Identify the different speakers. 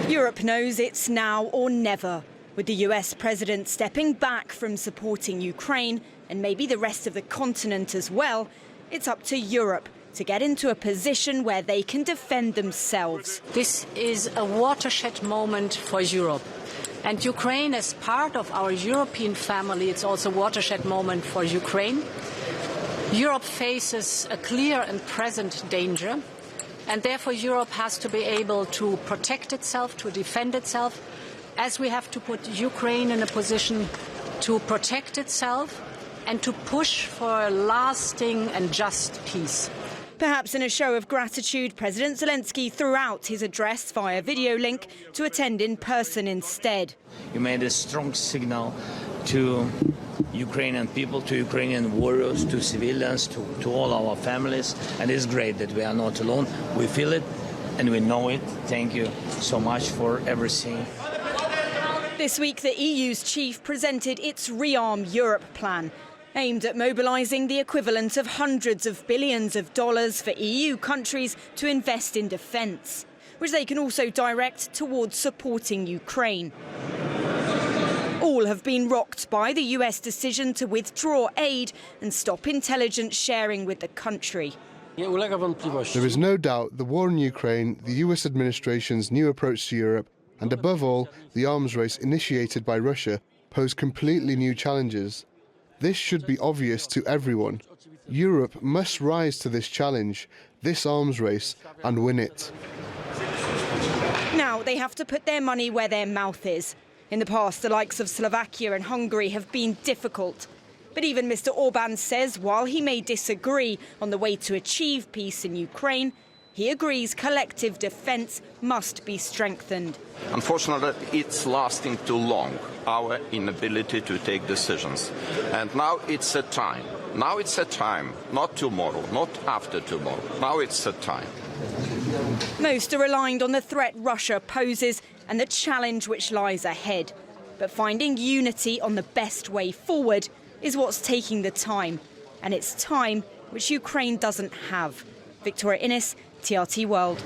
Speaker 1: Europe knows it's now or never, with the US president stepping back from supporting Ukraine and maybe the rest of the continent as well. It's up to Europe to get into a position where they can defend themselves.
Speaker 2: This is a watershed moment for Europe. And Ukraine, as part of our European family, it's also a watershed moment for Ukraine. Europe faces a clear and present danger, and therefore Europe has to be able to protect itself, to defend itself, as we have to put Ukraine in a position to protect itself and to push for a lasting and just peace.
Speaker 1: Perhaps in a show of gratitude, President Zelensky threw out his address via video link to attend in person instead.
Speaker 3: You made a strong signal to Ukrainian people, to Ukrainian warriors, to civilians, to all our families. And it's great that we are not alone. We feel it and we know it. Thank you so much for everything.
Speaker 1: This week, the EU's chief presented its Rearm Europe plan, aimed at mobilising the equivalent of hundreds of billions of dollars for EU countries to invest in defence, which they can also direct towards supporting Ukraine. All have been rocked by the US decision to withdraw aid and stop intelligence sharing with the country.
Speaker 4: There is no doubt the war in Ukraine, the US administration's new approach to Europe, and above all, the arms race initiated by Russia pose completely new challenges. This should be obvious to everyone. Europe must rise to this challenge, this arms race, and win it.
Speaker 1: Now they have to put their money where their mouth is. In the past, the likes of Slovakia and Hungary have been difficult. But even Mr. Orban says while he may disagree on the way to achieve peace in Ukraine, he agrees collective defence must be strengthened.
Speaker 5: Unfortunately, it's lasting too long, our inability to take decisions. And now it's a time. Now it's a time, not tomorrow, not after tomorrow. Now it's a time.
Speaker 1: Most are aligned on the threat Russia poses and the challenge which lies ahead. But finding unity on the best way forward is what's taking the time. And it's time which Ukraine doesn't have. Victoria Innes, TRT World.